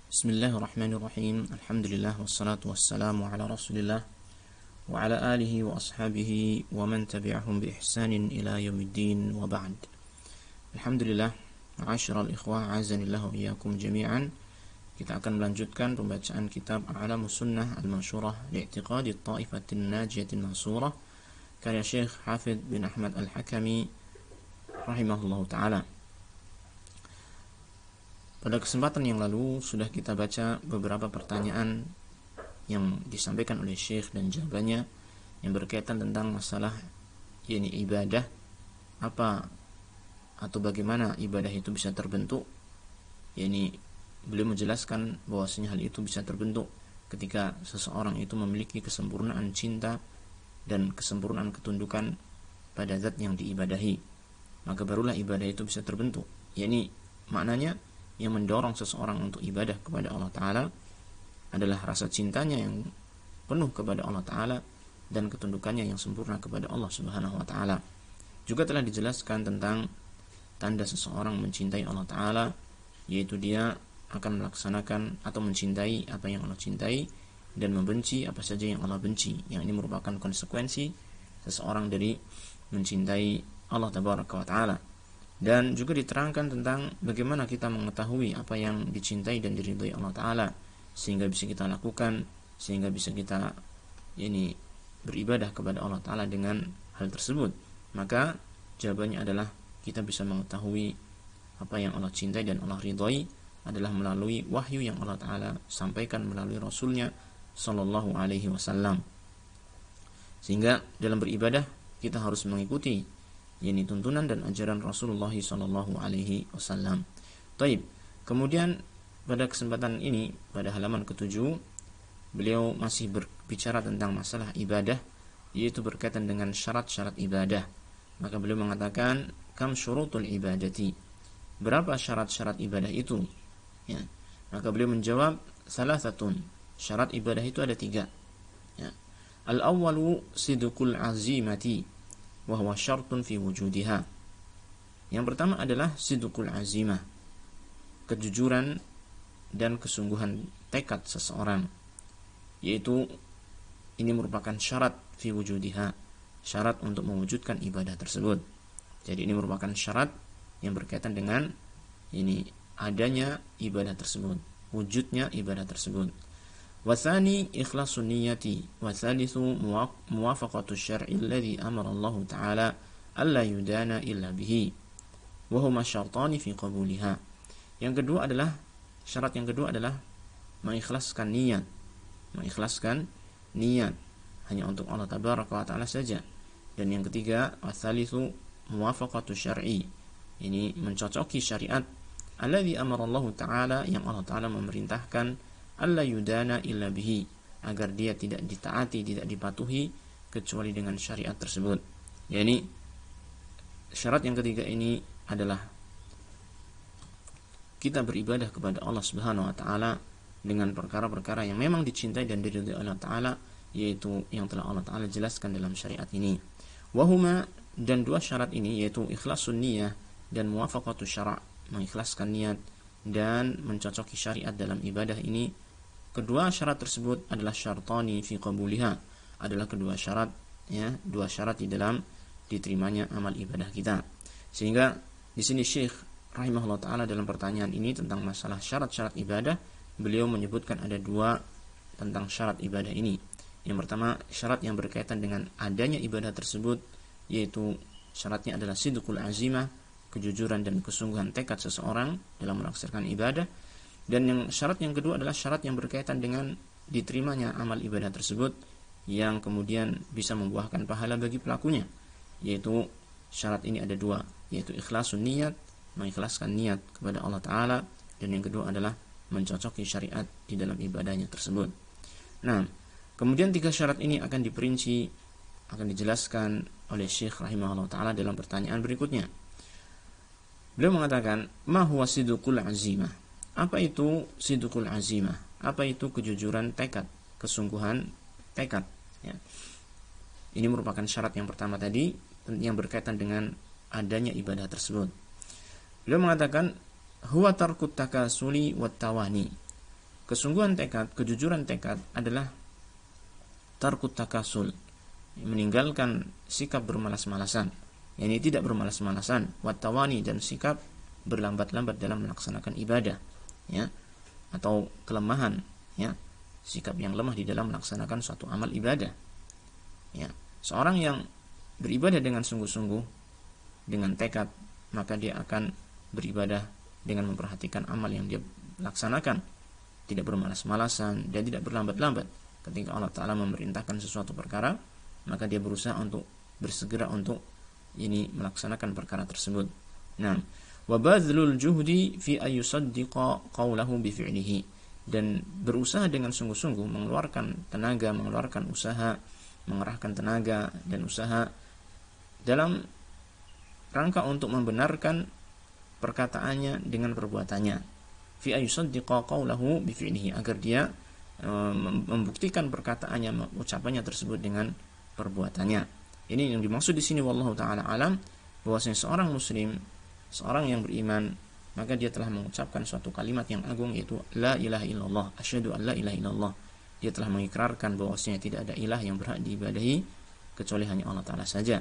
Bismillahirrahmanirrahim. Alhamdulillah wassalatu wassalamu ala Rasulillah wa ala alihi wa ashabihi wa man tabi'ahum bi ihsanin ila yaumiddin wa ba'd. Alhamdulillah, ma'asyiral ikhwah, azanillah wa iyyakum jami'an. Kita akan melanjutkan pembacaan kitab A'lamus Sunnah Al-Mansyurah li'tiqadi Ta'ifatin Najiyatin Mansurah karya Syekh Hafidz bin Ahmad Al-Hakami rahimahullahu ta'ala. Pada kesempatan yang lalu sudah kita baca beberapa pertanyaan yang disampaikan oleh Syekh dan jawabannya yang berkaitan tentang masalah yakni ibadah, apa atau bagaimana ibadah itu bisa terbentuk. Yakni beliau menjelaskan bahwasanya hal itu bisa terbentuk ketika seseorang itu memiliki kesempurnaan cinta dan kesempurnaan ketundukan pada zat yang diibadahi, maka barulah ibadah itu bisa terbentuk. Yakni maknanya yang mendorong seseorang untuk ibadah kepada Allah Ta'ala adalah rasa cintanya yang penuh kepada Allah Ta'ala dan ketundukannya yang sempurna kepada Allah Subhanahu Wa Ta'ala. Juga telah dijelaskan tentang tanda seseorang mencintai Allah Ta'ala, yaitu dia akan melaksanakan atau mencintai apa yang Allah cintai dan membenci apa saja yang Allah benci. Yang ini merupakan konsekuensi seseorang dari mencintai Allah Tabaraka Wa Ta'ala. Dan juga diterangkan tentang bagaimana kita mengetahui apa yang dicintai dan diridhai Allah Ta'ala, sehingga bisa kita lakukan, sehingga bisa kita beribadah kepada Allah Ta'ala dengan hal tersebut. Maka jawabannya adalah kita bisa mengetahui apa yang Allah cintai dan Allah ridhai adalah melalui wahyu yang Allah Ta'ala sampaikan melalui Rasulnya Sallallahu Alaihi Wasallam. Sehingga dalam beribadah kita harus mengikuti tuntunan dan ajaran Rasulullah Sallallahu Alaihi Wasallam. Taib. Kemudian pada kesempatan ini pada halaman ke-7 beliau masih berbicara tentang masalah ibadah, yaitu berkaitan dengan syarat-syarat ibadah. Maka beliau mengatakan kam syurutul ibadati, berapa syarat-syarat ibadah itu? Ya. Maka beliau menjawab salasatun, syarat ibadah itu ada 3. Ya. Al-awwalu sidqul azimati wa huwa syartun fi wujudiha. Yang pertama adalah sidqul azimah, kejujuran dan kesungguhan tekad seseorang, yaitu ini merupakan syarat fi wujudiha, syarat untuk mewujudkan ibadah tersebut. Jadi ini merupakan syarat yang berkaitan dengan ini adanya ibadah tersebut, wujudnya ibadah tersebut. Wathani ikhlasun niyati, wathalithu muwafaqatu syar'i alladhi amara Allah Ta'ala alla yudana illa bihi wa huma syartani fi qabuliha. Yang kedua adalah syarat yang kedua adalah mengikhlaskan niat hanya untuk Allah Tabaraka wa Ta'ala saja. Dan yang ketiga wathalithu muwafaqatu syar'i, ini mencocoki syariat alladhi amara Allah Ta'ala, yang Allah Ta'ala memerintahkan alla yudana illa bihi, agar dia tidak ditaati, tidak dipatuhi kecuali dengan syariat tersebut. Yani syarat yang ketiga ini adalah kita beribadah kepada Allah Subhanahu wa taala dengan perkara-perkara yang memang dicintai dan diridhai Allah Ta'ala, yaitu yang telah Allah Ta'ala jelaskan dalam syariat ini. Wahuma, dan 2 syarat ini yaitu ikhlasun niyah dan muwafaqatu syara', mengikhlaskan niat dan mencocoki syariat dalam ibadah ini. Kedua syarat tersebut adalah syartani fi qabuliha, adalah kedua syarat, ya, 2 syarat di dalam diterimanya amal ibadah kita. Sehingga di sini Syekh rahimahullah taala dalam pertanyaan ini tentang masalah syarat-syarat ibadah, beliau menyebutkan ada 2 tentang syarat ibadah ini. Yang pertama, syarat yang berkaitan dengan adanya ibadah tersebut, yaitu syaratnya adalah sidqul azimah, kejujuran dan kesungguhan tekad seseorang dalam melaksanakan ibadah. Dan syarat yang kedua adalah syarat yang berkaitan dengan diterimanya amal ibadah tersebut, yang kemudian bisa membuahkan pahala bagi pelakunya. Yaitu syarat ini ada 2, yaitu ikhlasun niat, mengikhlaskan niat kepada Allah Ta'ala, dan yang kedua adalah mencocoki syariat di dalam ibadahnya tersebut. Nah, kemudian 3 syarat ini akan diperinci, akan dijelaskan oleh Syekh rahimahullah Ta'ala dalam pertanyaan berikutnya. Beliau mengatakan, ma huwa sidqul azimah. Apa itu sidqul azimah? Apa itu kejujuran tekad, kesungguhan tekad? Ya. Ini merupakan syarat yang pertama tadi, yang berkaitan dengan adanya ibadah tersebut. Beliau mengatakan huwa tarkut takasuli wat tawani, kesungguhan tekad, kejujuran tekad adalah tarkut takasul, meninggalkan sikap bermalas-malasan, yakni tidak bermalas-malasan, wattawani, dan sikap berlambat-lambat dalam melaksanakan ibadah, ya, atau kelemahan, ya, sikap yang lemah di dalam melaksanakan suatu amal ibadah. Ya, seorang yang beribadah dengan sungguh-sungguh, dengan tekad, maka dia akan beribadah dengan memperhatikan amal yang dia laksanakan, tidak bermalas-malasan dan tidak berlambat-lambat. Ketika Allah Ta'ala memerintahkan sesuatu perkara, maka dia berusaha untuk bersegera untuk melaksanakan perkara tersebut. Nah, wa badlul juhdi fi ayyusaddiqa qawlahu bi fi'lihi, dan berusaha dengan sungguh-sungguh, mengeluarkan tenaga, mengeluarkan usaha, mengerahkan tenaga dan usaha dalam rangka untuk membenarkan perkataannya dengan perbuatannya. Fi ayyusaddiqa qawlahu bi fi'lihi, agar dia membuktikan perkataannya, ucapannya tersebut dengan perbuatannya. Ini yang dimaksud di sini, wallahu taala alam, bahwasanya seorang muslim, seorang yang beriman, maka dia telah mengucapkan suatu kalimat yang agung, yaitu la ilaha illallah, asyhadu an la ilaha illallah. Dia telah mengikrarkan bahwasanya tidak ada ilah yang berhak diibadahi kecuali hanya Allah Ta'ala saja.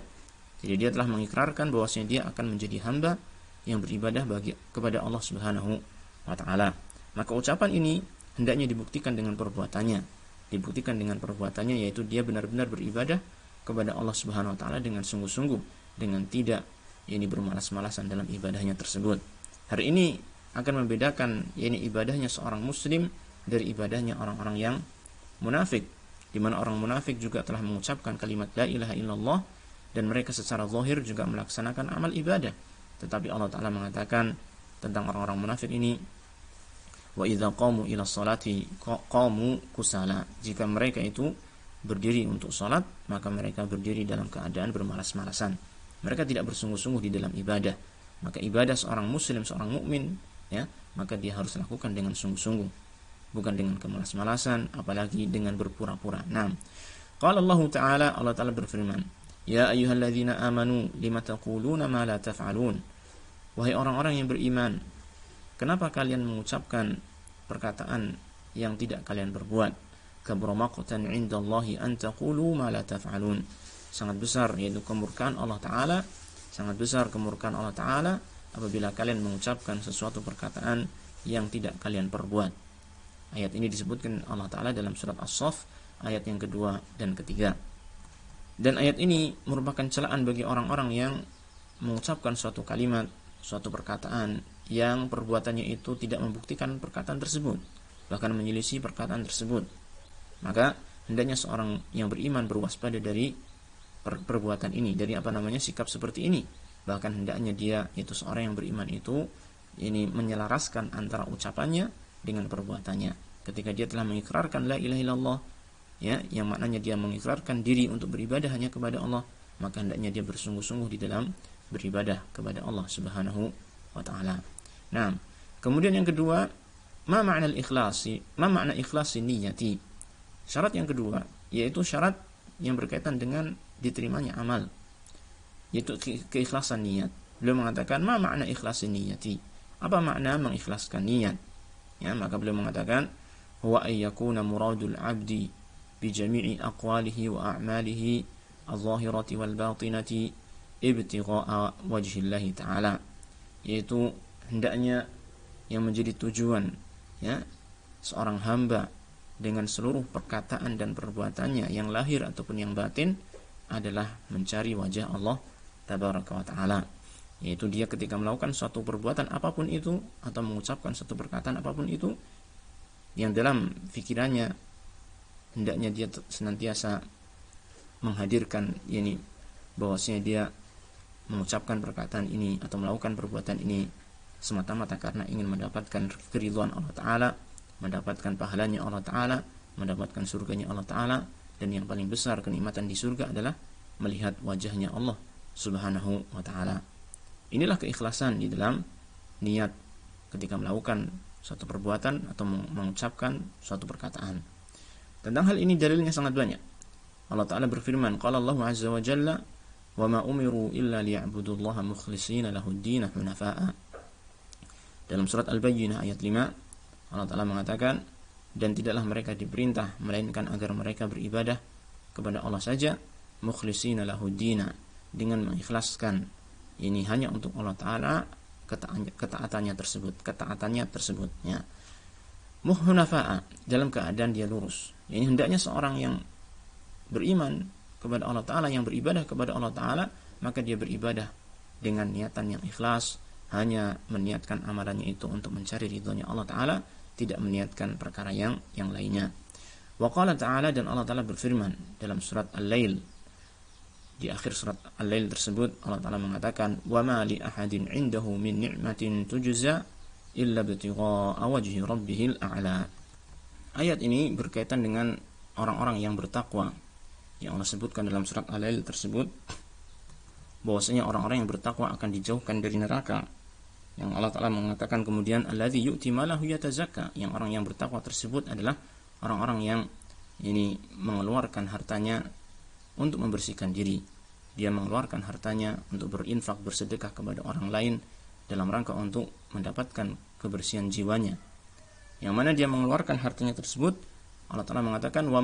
Jadi dia telah mengikrarkan bahwasanya dia akan menjadi hamba yang beribadah kepada Allah Subhanahu wa Ta'ala. Maka ucapan ini hendaknya dibuktikan dengan perbuatannya. Dibuktikan dengan perbuatannya, yaitu dia benar-benar beribadah kepada Allah Subhanahu wa Ta'ala dengan sungguh-sungguh, dengan tidak bermalas-malasan dalam ibadahnya tersebut. Hari ini akan membedakan ibadahnya seorang muslim dari ibadahnya orang-orang yang munafik, di mana orang munafik juga telah mengucapkan kalimat la ilaha illallah dan mereka secara zahir juga melaksanakan amal ibadah. Tetapi Allah Ta'ala mengatakan tentang orang-orang munafik ini, wa idza qamu ila sholati qamu kusala, jika mereka itu berdiri untuk salat, maka mereka berdiri dalam keadaan bermalas-malasan. Mereka tidak bersungguh-sungguh di dalam ibadah. Maka ibadah seorang muslim, seorang mukmin, ya, maka dia harus lakukan dengan sungguh-sungguh, bukan dengan kemalas-malasan, apalagi dengan berpura-pura. Nah, qala Allah Ta'ala berfirman, ya ayyuhalladzina amanu lima taquluna ma la taf'alun, wahai orang-orang yang beriman, kenapa kalian mengucapkan perkataan yang tidak kalian berbuat? Kabura maqtan 'indallahi an taqulu ma la taf'alun, sangat besar yaitu kemurkaan Allah Ta'ala, sangat besar kemurkaan Allah Ta'ala apabila kalian mengucapkan sesuatu perkataan yang tidak kalian perbuat. Ayat ini disebutkan Allah Ta'ala dalam surat As-Saff ayat yang kedua dan ketiga. Dan ayat ini merupakan celaan bagi orang-orang yang mengucapkan suatu kalimat, suatu perkataan yang perbuatannya itu tidak membuktikan perkataan tersebut, bahkan menyelisih perkataan tersebut. Maka hendaknya seorang yang beriman berwaspada dari perbuatan ini, dari sikap seperti ini. Bahkan hendaknya dia, itu seorang yang beriman itu menyelaraskan antara ucapannya dengan perbuatannya. Ketika dia telah mengikrarkan la ilaha illallah, ya, yang maknanya dia mengikrarkan diri untuk beribadah hanya kepada Allah, maka hendaknya dia bersungguh-sungguh di dalam beribadah kepada Allah Subhanahu wa Ta'ala. Nah, kemudian yang kedua, ma makna ikhlasi niyati. Syarat yang kedua yaitu syarat yang berkaitan dengan diterimanya amal, yaitu keikhlasan niat. Beliau mengatakan ma makna ikhlasin niyati, apa makna mengikhlaskan niat? Ya, maka beliau mengatakan huwa ayyakuna muradul abdi bi jami'i aqwalihi wa a'malihi adh-dhahirati wal batinati ibtigha'a wajhillahi ta'ala, yaitu hendaknya yang menjadi tujuan, ya, seorang hamba dengan seluruh perkataan dan perbuatannya yang lahir ataupun yang batin adalah mencari wajah Allah Tabaraka wa Ta'ala, yaitu dia ketika melakukan suatu perbuatan apapun itu atau mengucapkan suatu perkataan apapun itu, yang dalam fikirannya hendaknya dia senantiasa menghadirkan bahwasanya dia mengucapkan perkataan ini atau melakukan perbuatan ini semata-mata karena ingin mendapatkan keridhaan Allah Ta'ala, mendapatkan pahalanya Allah Ta'ala, mendapatkan surganya Allah Ta'ala. Dan yang paling besar kenikmatan di surga adalah melihat wajahnya Allah Subhanahu wa Ta'ala. Inilah keikhlasan di dalam niat ketika melakukan suatu perbuatan atau mengucapkan suatu perkataan. Tentang hal ini dalilnya sangat banyak. Allah Ta'ala berfirman, qala Allah Azza wa Jalla, wa ma umiru illa liya'budullaha mukhlishina lahud-din hunafa'a. Dalam surat Al-Bayyinah ayat 5, Allah Ta'ala mengatakan, dan tidaklah mereka diperintah melainkan agar mereka beribadah kepada Allah saja, mukhlishina lahuddina, dengan mengikhlaskan ini hanya untuk Allah Ta'ala ketaatannya tersebut ya. Muhnafa'a, dalam keadaan dia lurus. Ini hendaknya seorang yang beriman kepada Allah Ta'ala, yang beribadah kepada Allah Ta'ala, maka dia beribadah dengan niatan yang ikhlas, hanya meniatkan amalannya itu untuk mencari ridhonya Allah Ta'ala, tidak meniatkan perkara yang lainnya. Wa qala ta'ala, dan Allah Ta'ala berfirman dalam surat Al-Lail, di akhir surat Al-Lail tersebut Allah Ta'ala mengatakan, wa ma li ahadin indahu min ni'matin tujza illa ibtigha'a wajhi rabbihil a'la. Ayat ini berkaitan dengan orang-orang yang bertakwa yang Allah sebutkan dalam surat Al-Lail tersebut, bahwasanya orang-orang yang bertakwa akan dijauhkan dari neraka. Yang Allah Ta'ala mengatakan kemudian, alladzi yu'ti malahu yatazakka, yang orang yang bertakwa tersebut adalah orang-orang yang ini mengeluarkan hartanya untuk membersihkan diri. Dia mengeluarkan hartanya untuk berinfak, bersedekah kepada orang lain dalam rangka untuk mendapatkan kebersihan jiwanya. Yang mana dia mengeluarkan hartanya tersebut, Allah Ta'ala mengatakan, wa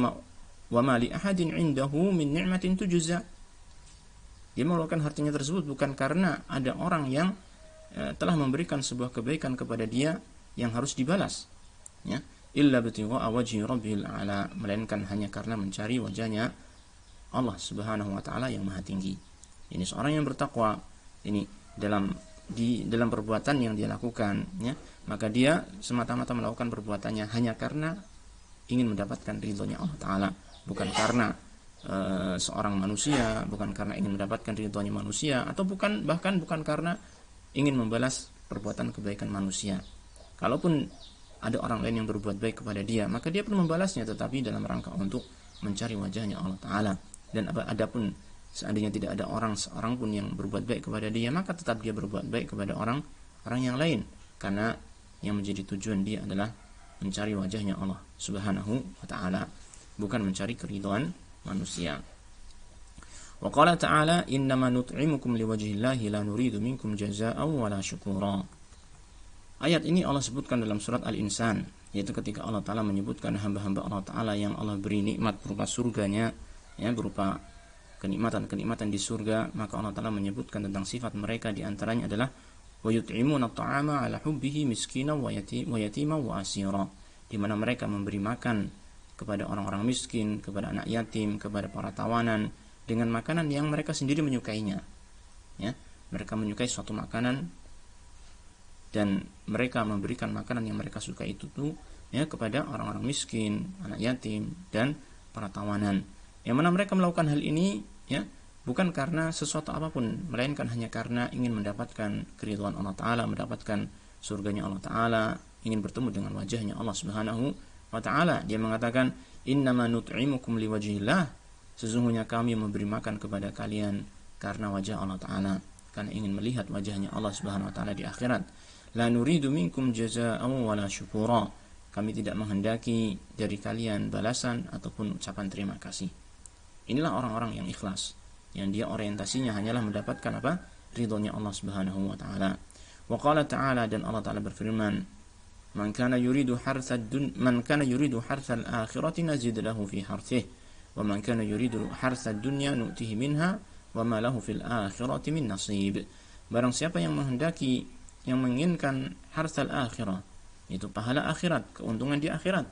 ma li ahadin indahu min ni'matin tujza. Dia mengeluarkan hartanya tersebut bukan karena ada orang yang telah memberikan sebuah kebaikan kepada dia yang harus dibalas, ya, illa ibtigha'a wajhi rabbil a'la, melainkan hanya karena mencari wajahnya Allah Subhanahu wa taala yang maha tinggi. Ini seorang yang bertakwa, ini dalam perbuatan yang dia lakukan, ya, maka dia semata-mata melakukan perbuatannya hanya karena ingin mendapatkan ridhonya Allah Ta'ala, bukan karena seorang manusia, bukan karena ingin mendapatkan ridhonya manusia, atau bahkan bukan karena ingin membalas perbuatan kebaikan manusia. Kalaupun ada orang lain yang berbuat baik kepada dia, maka dia pun membalasnya, tetapi dalam rangka untuk mencari wajahnya Allah Ta'ala. Dan adapun seandainya tidak ada seorang pun yang berbuat baik kepada dia, maka tetap dia berbuat baik kepada orang yang lain, karena yang menjadi tujuan dia adalah mencari wajahnya Allah Subhanahu wa Ta'ala, bukan mencari keridhaan manusia. Wa qala ta'ala, innama nut'imukum liwajhillahi la nuridu minkum jazaa'an wala syukura. Ayat ini Allah sebutkan dalam surat Al-Insan, yaitu ketika Allah Ta'ala menyebutkan hamba-hamba Allah Ta'ala yang Allah beri nikmat berupa surganya, ya, berupa kenikmatan-kenikmatan di surga, maka Allah Ta'ala menyebutkan tentang sifat mereka, di antaranya adalah wa yut'imuna at'ama 'ala hubbihi miskinan wa yatima wa asira, di mana mereka memberi makan kepada orang-orang miskin, kepada anak yatim, kepada para tawanan, dengan makanan yang mereka sendiri menyukainya, ya, mereka menyukai suatu makanan dan mereka memberikan makanan yang mereka suka itu tuh, ya, kepada orang-orang miskin, anak yatim, dan para tawanan. Yang mana mereka melakukan hal ini, ya, bukan karena sesuatu apapun, melainkan hanya karena ingin mendapatkan keridhaan Allah Ta'ala, mendapatkan surganya Allah Ta'ala, ingin bertemu dengan wajahnya Allah Subhanahu wa Ta'ala. Dia mengatakan, innama nut'imukum liwajhillah, sesungguhnya kami memberi makan kepada kalian karena wajah Allah Ta'ala, karena ingin melihat wajahnya Allah Subhanahu wa Ta'ala di akhirat. La nuridu minkum jazaa'an wala syukura, kami tidak menghendaki dari kalian balasan ataupun ucapan terima kasih. Inilah orang-orang yang ikhlas, yang dia orientasinya hanyalah mendapatkan apa? Ridhonya Allah Subhanahu wa Ta'ala. Wa qala ta'ala, dan Allah Ta'ala berfirman, man kana yuridu harthal akhirati nazid lahu fi harthihi wa man kana yuridu harthad dunya nu'tihi minha wa ma lahu fil akhirati min nasib. Barang siapa yang menginginkan harthal akhirah, itu pahala akhirat, keuntungan di akhirat,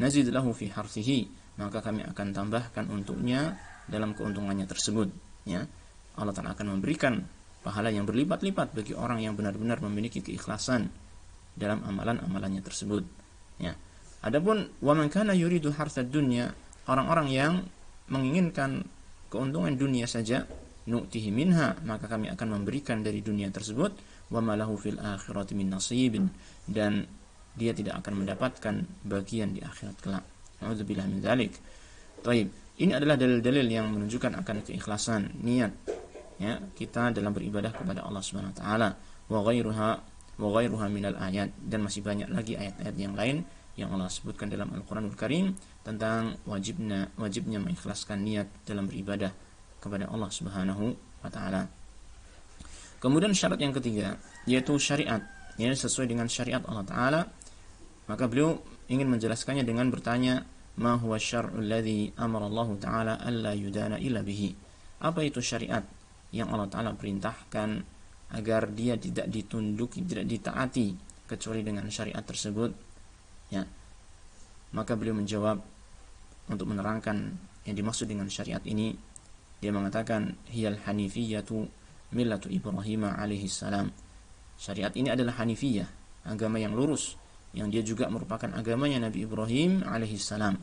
nazid lahu fi harthihi, maka kami akan tambahkan untuknya dalam keuntungannya tersebut, ya. Allah Ta'ala akan memberikan pahala yang berlipat-lipat bagi orang yang benar-benar memiliki keikhlasan dalam amalan-amalannya tersebut, ya. Adapun wa man kana yuridu harthad dunya, orang-orang yang menginginkan keuntungan dunia saja, nu'tihi minha, maka kami akan memberikan dari dunia tersebut, wa ma lahu fil akhirati min nasibin, dan dia tidak akan mendapatkan bagian di akhirat kelak. Nauzubillah min dzalik. Baik, ini adalah dalil-dalil yang menunjukkan akan keikhlasan niat, ya, kita dalam beribadah kepada Allah Subhanahu wa Ta'ala. Wa ghairuha minal ayat, dan masih banyak lagi ayat-ayat yang lain yang Allah sebutkan dalam Al-Quranul Karim tentang wajibnya mengikhlaskan niat dalam beribadah kepada Allah Subhanahu wa Ta'ala. Kemudian syarat yang ketiga, yaitu syariat, yaitu sesuai dengan syariat Allah Ta'ala. Maka beliau ingin menjelaskannya dengan bertanya, ma huwa syar'ul ladzi amara Allah taala alla yudana illa bihi. Apa itu syariat yang Allah taala perintahkan agar dia tidak ditunduki, tidak ditaati kecuali dengan syariat tersebut? Ya. Maka beliau menjawab untuk menerangkan yang dimaksud dengan syariat ini, dia mengatakan hiyal hanifiyatu millatu Ibrahim alaihi salam. Syariat ini adalah hanifiyah, agama yang lurus, yang dia juga merupakan agamanya Nabi Ibrahim alaihi salam.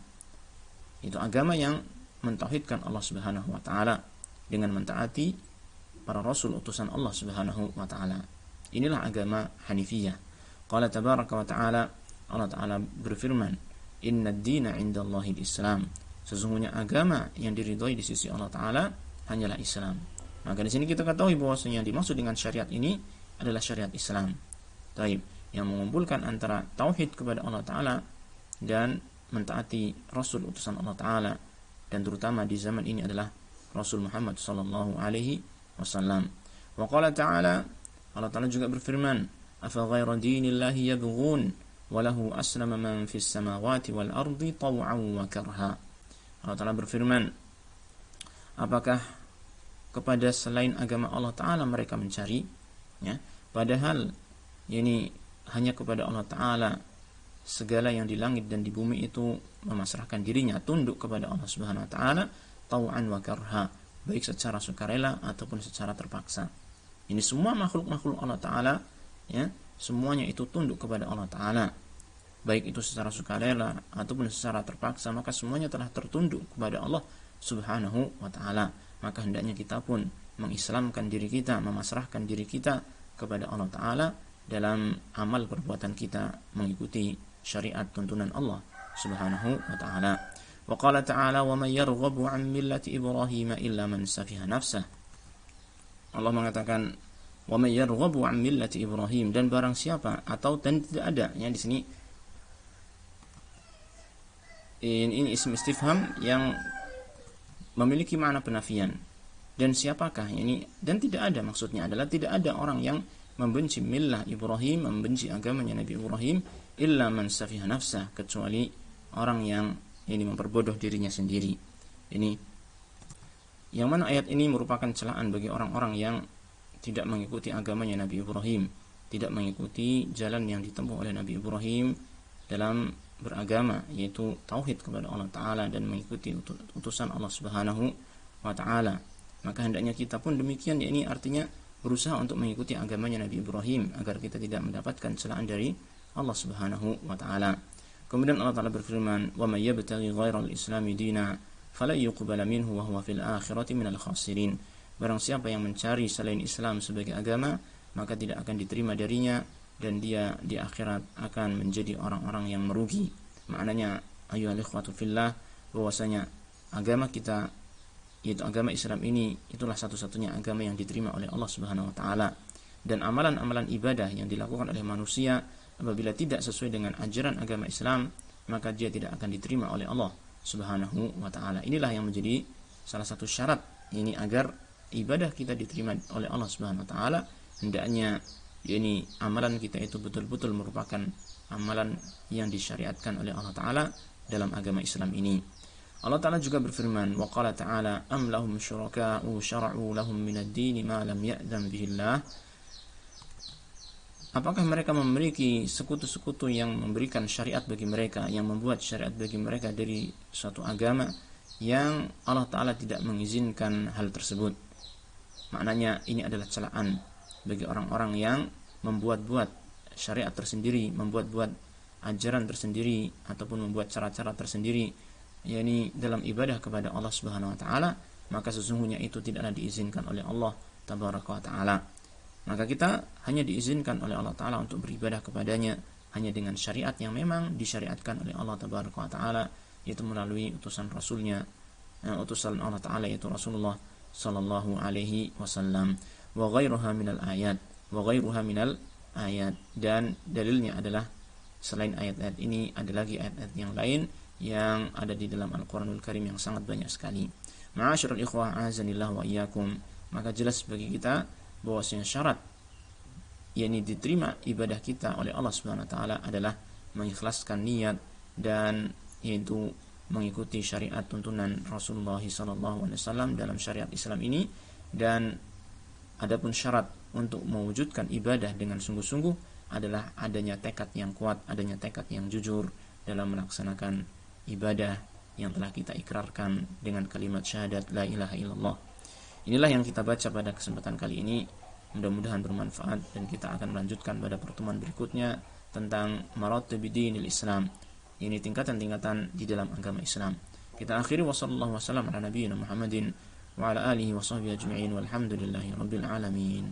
Itu agama yang mentauhidkan Allah Subhanahu wa taala dengan mentaati para rasul utusan Allah Subhanahu wa taala. Inilah agama hanifiyah. Qala tabaraka wa taala, Allah taala berfirman, "Innad dina 'indallahil Islam." Sesungguhnya agama yang diridhoi di sisi Allah taala hanyalah Islam. Maka di sini kita ketahui bahwasanya yang dimaksud dengan syariat ini adalah syariat Islam. Taib, yang mengumpulkan antara tauhid kepada Allah taala dan mentaati rasul utusan Allah taala, dan terutama di zaman ini adalah Rasul Muhammad sallallahu alaihi wasallam. Wa qala ta'ala, Allah taala juga berfirman, "Afa ghaira dinillahi yabghun wa lahu aslama man fis samawati wal ardi taw'an wa karha." Allah taala berfirman, apakah kepada selain agama Allah taala mereka mencari, ya, padahal ini hanya kepada Allah taala segala yang di langit dan di bumi itu memasrahkan dirinya, tunduk kepada Allah Subhanahu wa taala tau'an wa karha, baik secara sukarela ataupun secara terpaksa. Ini semua makhluk-makhluk Allah taala, ya, semuanya itu tunduk kepada Allah taala, baik itu secara sukarela ataupun secara terpaksa, maka semuanya telah tertunduk kepada Allah Subhanahu wa taala. Maka hendaknya kita pun mengislamkan diri kita, memasrahkan diri kita kepada Allah taala dalam amal perbuatan kita, mengikuti syariat tuntunan Allah Subhanahu wa taala. Wa qala ta'ala, "Wa man yarghabu 'an millati Ibrahim illa man safiha nafsah." Allah mengatakan, "Wa man yarghabu 'an millati Ibrahim," dan barang siapa, atau dan tidak ada, ya di sini ini isim istifham yang memiliki makna penafian. Dan siapakah ini? Dan tidak ada, maksudnya adalah tidak ada orang yang membenci millah Ibrahim, membenci agamanya Nabi Ibrahim, illa man safiha nafsah, kecuali orang yang ini memperbodoh dirinya sendiri. Ini yang mana ayat ini merupakan celaan bagi orang-orang yang tidak mengikuti agamanya Nabi Ibrahim, tidak mengikuti jalan yang ditempuh oleh Nabi Ibrahim dalam beragama, yaitu tauhid kepada Allah taala dan mengikuti utusan Allah Subhanahu wa taala. Maka hendaknya kita pun demikian, yakni artinya berusaha untuk mengikuti agamanya Nabi Ibrahim agar kita tidak mendapatkan celaan dari Allah Subhanahu wa taala. Kemudian Allah taala berfirman, "Wa may yabtaghi ghairal islami dina fala yuqbala minhu wa huwa fil akhirati minal khasirin." Barang siapa yang mencari selain Islam sebagai agama, maka tidak akan diterima darinya dan dia di akhirat akan menjadi orang-orang yang merugi. Maknanya, ayyuhal ikhwatu fillah, bahwasanya agama kita, yaitu agama Islam ini, itulah satu-satunya agama yang diterima oleh Allah Subhanahu wa taala. Dan amalan-amalan ibadah yang dilakukan oleh manusia apabila tidak sesuai dengan ajaran agama Islam, maka dia tidak akan diterima oleh Allah Subhanahu wa taala. Inilah yang menjadi salah satu syarat ini agar ibadah kita diterima oleh Allah Subhanahu wa taala. Hendaknya ini amalan kita itu betul-betul merupakan amalan yang disyariatkan oleh Allah taala dalam agama Islam ini. Allah taala juga berfirman, wa qala ta'ala, am lahum syuraka'u syara'u lahum minad dini ma lam ya'zam bihi Allah. Apakah mereka memiliki sekutu-sekutu yang memberikan syariat bagi mereka, yang membuat syariat bagi mereka dari suatu agama yang Allah taala tidak mengizinkan hal tersebut? Maknanya ini adalah celaan bagi orang-orang yang membuat-buat syariat tersendiri, membuat-buat ajaran tersendiri ataupun membuat cara-cara tersendiri, yakni dalam ibadah kepada Allah Subhanahu wa taala, maka sesungguhnya itu tidaklah diizinkan oleh Allah tabaraka wa taala. Maka kita hanya diizinkan oleh Allah taala untuk beribadah kepadanya hanya dengan syariat yang memang disyariatkan oleh Allah tabaraka wa taala, yaitu melalui utusan rasulnya, utusan Allah taala yaitu Rasulullah sallallahu alaihi wasallam. Wa ghairuha minal ayat, wa ghairuha minal ayat, dan dalilnya adalah selain ayat-ayat ini ada lagi ayat-ayat yang lain yang ada di dalam Al-Quranul Karim yang sangat banyak sekali. Ma'asyiral ikhwah azanillah wa iyyakum, maka jelas bagi kita bahwasanya syarat yakni diterima ibadah kita oleh Allah Subhanahu wa taala adalah mengikhlaskan niat dan yaitu mengikuti syariat tuntunan Rasulullah SAW dalam syariat Islam ini. Dan adapun syarat untuk mewujudkan ibadah dengan sungguh-sungguh adalah adanya tekad yang kuat, adanya tekad yang jujur dalam melaksanakan ibadah yang telah kita ikrarkan dengan kalimat syahadat la ilaha illallah. Inilah yang kita baca pada kesempatan kali ini. Mudah-mudahan bermanfaat, dan kita akan melanjutkan pada pertemuan berikutnya tentang maratib dinil Islam, ini tingkatan-tingkatan di dalam agama Islam. Kita akhiri wasallallahu wasallam ala nabiyina Muhammadin wa ala alihi wa sahbihi ajma'in walhamdulillahi rabbil alamin.